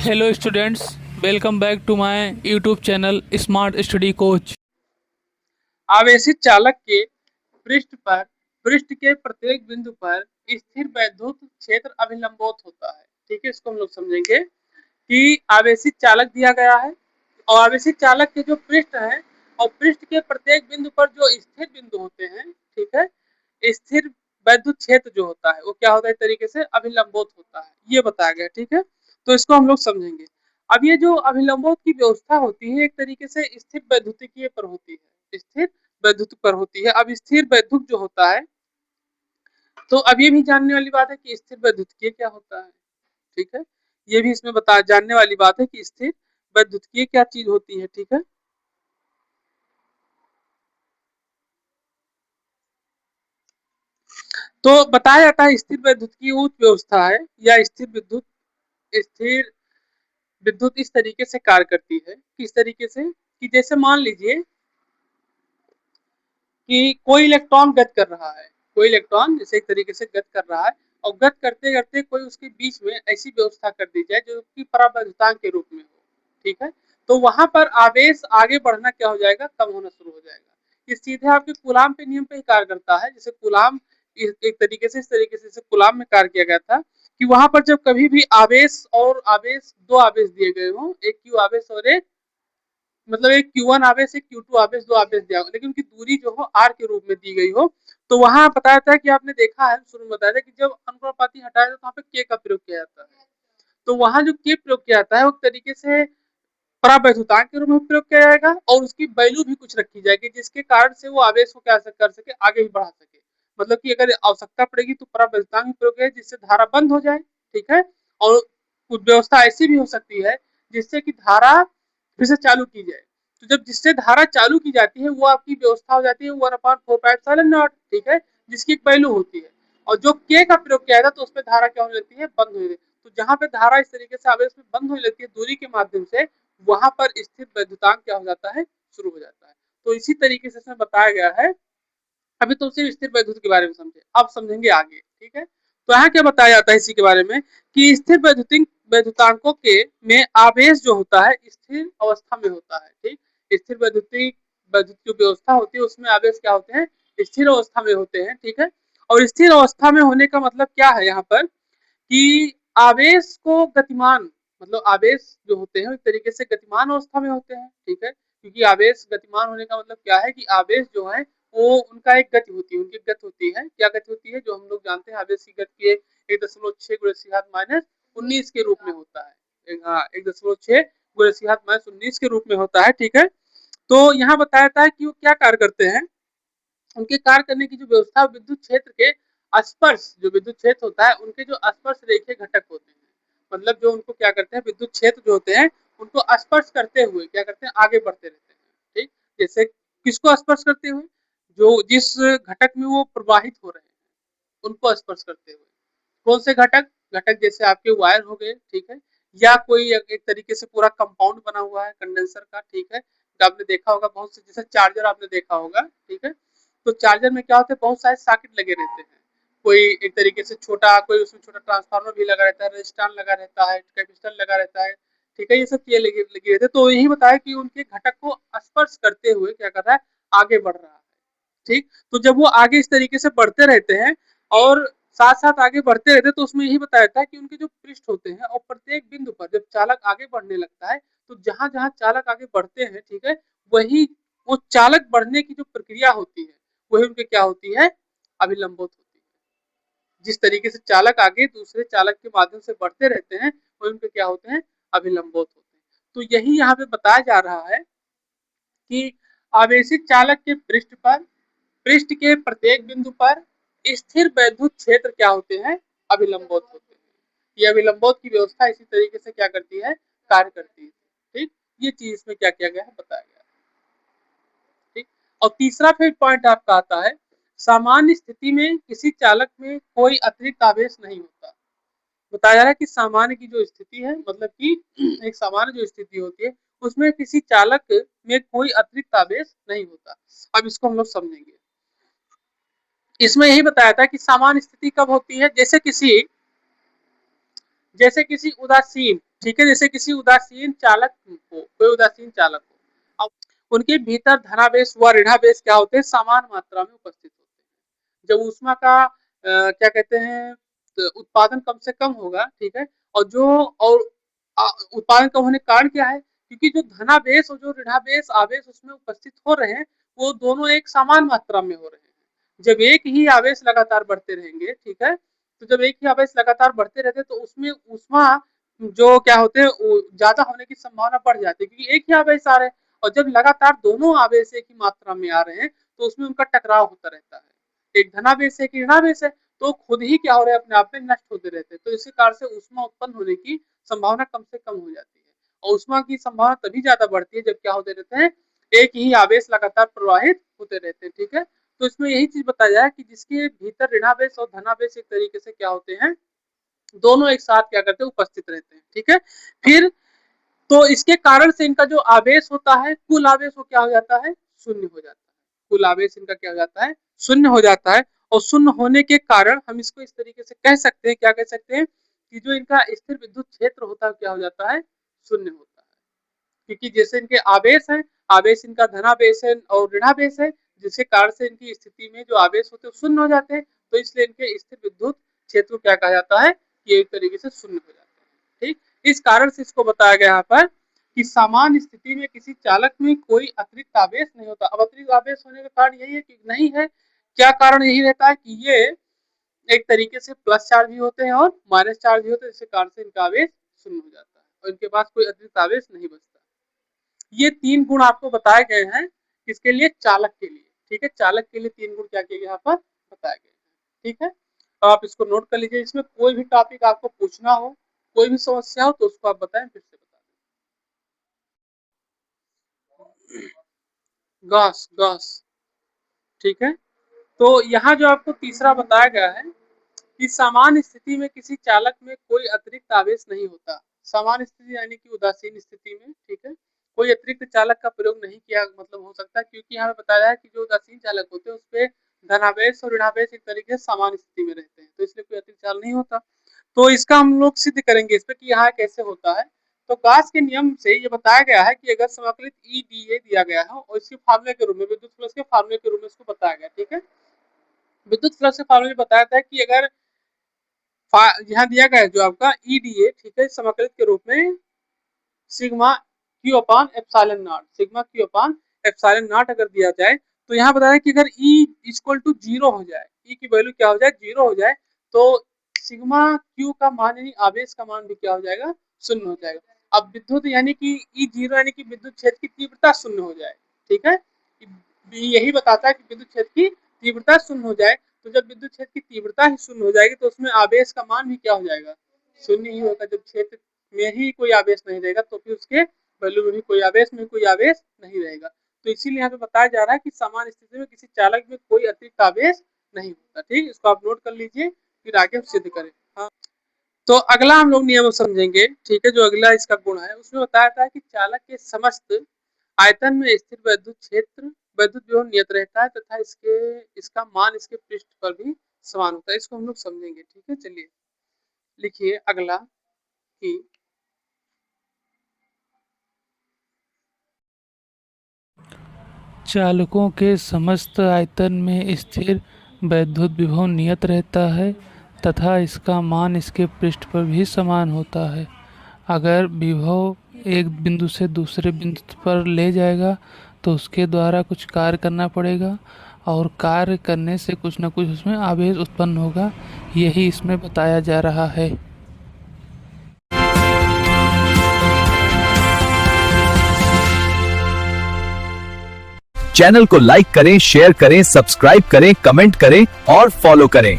Hello students, welcome back to my YouTube channel smart study coach. आवेशित चालक के पृष्ठ के प्रत्येक बिंदु पर स्थिर वैद्युत क्षेत्र अभिलंबोत होता है। ठीक है, इसको हम लोग समझेंगे कि आवेशित चालक दिया गया है और आवेशित चालक के जो पृष्ठ है और पृष्ठ के प्रत्येक बिंदु पर जो स्थिर बिंदु होते हैं, ठीक है, स्थिर वैद्युत क्षेत्र जो होता है वो क्या होता है, एक तरीके से अभिलंबोत होता है, ये बताया गया। ठीक है, तो इसको हम लोग समझेंगे। अब ये जो अभिलंबोत की व्यवस्था होती है एक तरीके से स्थिर वैद्युतिकीय पर होती है, स्थिर वैद्युत पर होती है। अब स्थिर वैद्युत जो होता है, तो अब ये भी जानने वाली बात है कि स्थिर वैद्युतिकीय क्या होता है। ठीक है, ये भी इसमें बता जानने वाली बात है कि स्थिर वैद्युतिकीय क्या चीज होती है। ठीक है, तो बताया जाता है स्थिर वैद्युतिकीय उच्च व्यवस्था है या स्थिर विद्युत इस तरीके से कार्य करती है। किस तरीके से कि जैसे मान लीजिए कि कोई इलेक्ट्रॉन गति कर रहा है, कोई इलेक्ट्रॉन जैसे एक तरीके से गति कर रहा है और गति करते करते कोई उसके बीच में ऐसी व्यवस्था कर दी जाए जो कि परावैद्युतांक के रूप में हो। ठीक है, तो वहां पर आवेश आगे बढ़ना क्या हो जाएगा, कम होना शुरू हो जाएगा। ये सीधे आपके कूलाम के नियम पे ही कार्य करता है। जैसे कूलाम एक तरीके से इस तरीके से कूलाम में कार्य किया गया था कि वहां पर जब कभी भी आवेश और आवेश, दो आवेश दिए गए हों, एक क्यू आवेश और एक मतलब एक Q1 आवेश, एक Q2 आवेश, दो आवेश दिया हो, लेकिन उनकी दूरी जो हो R के रूप में दी गई हो, तो वहां बताया था कि आपने देखा है, शुरू में बताया था कि जब अनुपाती हटाया जाता है तो वहां पे K का प्रयोग किया जाता है। तो वहां जो K प्रयोग किया जाता है वो तरीके से परावैद्युतांक के रूप में प्रयोग किया जाएगा और उसकी वैल्यू भी कुछ रखी जाएगी जिसके कारण से वो आवेश को क्या कर सके, आगे भी बढ़ा सके। मतलब कि अगर आवश्यकता पड़ेगी तो परावैद्युतांक भी प्रयोग किया जिससे धारा बंद हो जाए। ठीक है, और कुछ व्यवस्था ऐसी भी हो सकती है जिससे कि धारा फिर से चालू की जाए। तो जब जिससे धारा चालू की जाती है वो आपकी व्यवस्था हो जाती है 1/4πε0। ठीक है, जिसकी एक वैल्यू होती है और जो के का प्रयोग किया जाता है तो उसमें धारा क्या होने लगती है, बंद होने लगती है। तो जहां पे धारा इस तरीके से आवेश में बंद होने लगती है दूरी के माध्यम से, वहां पर स्थिर वैद्युतांक क्या हो जाता है, शुरू हो जाता है। तो इसी तरीके से इसमें बताया गया है। अभी तो सिर्फ स्थिर वैद्युत के बारे में समझे, अब समझेंगे आगे। ठीक है, तो यहाँ क्या बताया जाता है इसी के बारे में कि स्थिर वैद्युतांकों के में आवेश जो होता है स्थिर अवस्था में होता है। ठीक, स्थिर वैद्युत जो व्यवस्था होती है उसमें आवेश क्या होते हैं, स्थिर अवस्था में होते हैं। ठीक है, और स्थिर अवस्था में होने का मतलब क्या है यहाँ पर कि आवेश को गतिमान, मतलब आवेश जो होते हैं एक तरीके से गतिमान अवस्था में होते हैं। ठीक है, क्योंकि आवेश गतिमान होने का मतलब क्या है कि आवेश जो है वो उनका एक गति होती है, उनकी गति होती है, क्या गति होती है, जो हम लोग जानते हैं आवेश की गति के 1.6 × 10⁻⁻19 के रूप में होता है। हाँ, 1.6 × 10⁻⁻19 के रूप में होता है। ठीक है, तो यहाँ बताया था कि वो क्या कार्य करते हैं, उनके कार्य करने की जो व्यवस्था विद्युत क्षेत्र के स्पर्श, जो विद्युत क्षेत्र होता है उनके जो स्पर्श रेखीय घटक होते हैं, मतलब जो उनको क्या करते हैं, विद्युत क्षेत्र जो होते हैं उनको स्पर्श करते हुए क्या करते हैं, आगे बढ़ते रहते हैं। ठीक, जैसे किसको स्पर्श करते हुए, जो जिस घटक में वो प्रवाहित हो रहे हैं उनको स्पर्श करते हुए। कौन से घटक, घटक जैसे आपके वायर हो गए, ठीक है, या कोई एक तरीके से पूरा कंपाउंड बना हुआ है कंडेंसर का। ठीक है, तो आपने देखा होगा बहुत से, जैसे चार्जर आपने देखा होगा। ठीक है, तो चार्जर में क्या होता है, बहुत सारे सॉकेट लगे रहते हैं। कोई एक तरीके से छोटा, कोई उसमें छोटा ट्रांसफार्मर भी लगा रहता है, रजिस्टर लगा रहता है, कैपेसिटर लगा रहता है। ठीक है, ये सब चीजें लगी लगी रहती है। तो यही बताया कि उनके घटक को स्पर्श करते हुए क्या कर रहा है, आगे बढ़ रहा है। ठीक, तो जब वो आगे इस तरीके से बढ़ते रहते हैं और साथ साथ आगे बढ़ते रहते हैं, तो उसमें यही बताया था कि उनके जो पृष्ठ होते हैं और प्रत्येक बिंदु पर जब चालक आगे बढ़ने लगता है तो जहां जहां चालक आगे बढ़ते हैं, ठीक है, वही वो चालक बढ़ने की जो प्रक्रिया होती है वही उनके क्या होती है, अभिलंबित होती है। जिस तरीके से चालक आगे दूसरे चालक के माध्यम से बढ़ते रहते हैं वही उनके क्या होते हैं, अभिलंबित होते हैं। तो यही यहाँ पे बताया जा रहा है कि आवेशित चालक के पृष्ठ के प्रत्येक बिंदु पर स्थिर वैद्युत क्षेत्र क्या होते हैं, अभिलंबित होते हैं। ये अभिलंबित की व्यवस्था इसी तरीके से क्या करती है, कार्य करती है। ठीक, ये चीज इसमें क्या किया गया है, बताया गया है। ठीक, और तीसरा फिर पॉइंट आपका आता है, सामान्य स्थिति में किसी चालक में कोई अतिरिक्त आवेश नहीं होता। बताया जा रहा है कि सामान्य की जो स्थिति है, मतलब कि एक सामान्य जो स्थिति होती है उसमें किसी चालक में कोई अतिरिक्त आवेश नहीं होता। अब इसको हम लोग समझेंगे। इसमें यही बताया था कि सामान्य स्थिति कब होती है, जैसे किसी जैसे किसी उदासीन, ठीक है, जैसे किसी उदासीन चालक हो, कोई उदासीन चालक हो, अब उनके भीतर धनावेश व ऋणावेश क्या होते हैं, समान मात्रा में उपस्थित होते हैं। जब ऊष्मा का क्या कहते हैं उत्पादन कम से कम होगा, ठीक है, और जो और उत्पादन कम होने का कारण क्या है, क्योंकि जो धनावेश और जो ऋणावेश आवेश उसमें उपस्थित हो रहे हैं वो दोनों एक समान मात्रा में हो रहे हैं। जब एक ही आवेश लगातार बढ़ते रहेंगे, ठीक है, तो जब एक ही आवेश लगातार बढ़ते रहते हैं तो उसमें ऊष्मा जो क्या होते हैं ज्यादा होने की संभावना बढ़ जाती है, क्योंकि एक ही आवेश आ रहे हैं, और जब लगातार दोनों आवेश एक ही मात्रा में आ रहे हैं तो उसमें उनका टकराव होता रहता है। एक धनावेश है, एक ऋणावेश है, तो खुद ही क्या हो रहे हैं, अपने आप में नष्ट होते रहते हैं। तो इसी कारण से ऊष्मा उत्पन्न होने की संभावना कम से कम हो जाती है, और ऊष्मा की संभावना तभी ज्यादा बढ़ती है जब क्या होते रहते हैं, एक ही आवेश लगातार प्रवाहित होते रहते हैं, ठीक है। तो इसमें यही चीज बताया है कि जिसके भीतर ऋणावेश और धनावेश एक तरीके से क्या होते हैं, दोनों एक साथ क्या करते हैं, उपस्थित रहते हैं, ठीक है। फिर तो इसके कारण से इनका जो आवेश होता है, कुल आवेश वो क्या हो जाता है, शून्य हो जाता है। कुल आवेश इनका क्या हो जाता है, शून्य हो जाता है। और शून्य होने के कारण हम इसको इस तरीके से कह सकते हैं, क्या कह सकते हैं, कि जो इनका स्थिर विद्युत क्षेत्र होता है क्या हो जाता है, शून्य होता है। क्योंकि जैसे इनके आवेश है, आवेश इनका धनावेश है और ऋणावेश है, जिसके कारण से इनकी स्थिति में जो आवेश होते हैं शून्य हो जाते हैं, तो इसलिए इनके स्थिर विद्युत क्षेत्र क्या कहा जाता है, कि एक तरीके से शून्य हो जाते हैं, ठीक। इस कारण से इसको बताया गया यहाँ पर कि समान स्थिति में किसी चालक में कोई अतिरिक्त आवेश नहीं होता। अब अतिरिक्त आवेश होने का कारण यही है कि नहीं है, क्या कारण यही रहता है कि ये एक तरीके से प्लस चार्ज भी होते हैं और माइनस चार्ज भी होते हैं, जिसके कारण से इनका आवेश शून्य हो जाता है और इनके पास कोई अतिरिक्त आवेश नहीं बचता। ये 3 गुण आपको बताए गए हैं किसके लिए, चालक के लिए, ठीक है। चालक के लिए 3 गुण क्या किए यहाँ पर बताए गए हैं, ठीक है। तो आप इसको नोट कर लीजिए। इसमें कोई भी टॉपिक आपको पूछना हो, कोई भी समस्या हो तो उसको आप बताएं, फिर से बता दें। गॉस गॉस, ठीक है। तो यहाँ जो आपको तीसरा बताया गया है कि समान स्थिति में किसी चालक में कोई अतिरिक्त आवेश नहीं होता। समान स्थिति यानी कि उदासीन स्थिति में, ठीक है, कोई अतिरिक्त चालक का प्रयोग नहीं किया, मतलब हो सकता है, क्योंकि यहाँ पे बताया है कि जो उदासीन चालक होते हैं उसपे धनावेश और ऋणावेश एक तरीके से समान स्थिति में रहते हैं, तो इसलिए कोई अतिरिक्त चालक नहीं होता। तो इसका हम लोग सिद्ध करेंगे इस पे कि यहाँ कैसे होता है। तो गॉस के नियम से ये बताया गया है कि अगर समाकलित ई डी ए दिया गया है और इसके फार्मूले के रूप में, विद्युत फ्लक्स के फार्मूले के रूप में इसको बताया गया, ठीक है। विद्युत फ्लक्स के फार्मूले में बताया था कि अगर यहाँ दिया गया है जो आपका ई डी ए, ठीक है, समाकलित के रूप में sigma Q upon epsilon not, sigma Q upon epsilon not अगर दिया जाए, तो यहाँ बताया कि अगर ई इक्वल टू 0 हो जाए, ई की वैल्यू क्या हो जाए, 0 हो जाए, तो सिग्मा क्यू का मान यानी आवेश का मान भी क्या हो जाएगा, शून्य हो जाएगा। अब विद्युत यानी कि ई 0 यानी कि विद्युत क्षेत्र की तीव्रता शून्य हो जाए, ठीक है। यही बताता है कि विद्युत क्षेत्र की तीव्रता शून्य हो जाए। तो जब विद्युत क्षेत्र की तीव्रता ही शून्य हो जाएगी तो उसमें आवेश का मान भी क्या हो जाएगा, शून्य ही होगा। जब क्षेत्र में ही कोई आवेश नहीं रहेगा तो फिर उसके वैल्यू में भी कोई आवेश नहीं रहेगा। तो इसीलिए यहाँ पे बताया जा रहा है कि समान स्थिति में किसी चालक में कोई अतिरिक्त आवेश नहीं होता, ठीक। इसको आप नोट कर लीजिए, फिर आगे हम सिद्ध करें। हाँ, तो अगला हम लोग नियम समझेंगे, ठीक है। जो अगला इसका गुण है उसमें बताया था कि चालक के समस्त आयतन में स्थिर विद्युत क्षेत्र विद्युत विभव नियत रहता है तथा इसका मान इसके पृष्ठ पर भी समान होता है। इसको हम लोग समझेंगे, ठीक है। चलिए लिखिए अगला कि चालकों के समस्त आयतन में स्थिर वैद्युत विभव नियत रहता है तथा इसका मान इसके पृष्ठ पर भी समान होता है। अगर विभव एक बिंदु से दूसरे बिंदु पर ले जाएगा तो उसके द्वारा कुछ कार्य करना पड़ेगा और कार्य करने से कुछ न कुछ उसमें आवेश उत्पन्न होगा, यही इसमें बताया जा रहा है। चैनल को लाइक करें, शेयर करें, सब्सक्राइब करें, कमेंट करें और फॉलो करें।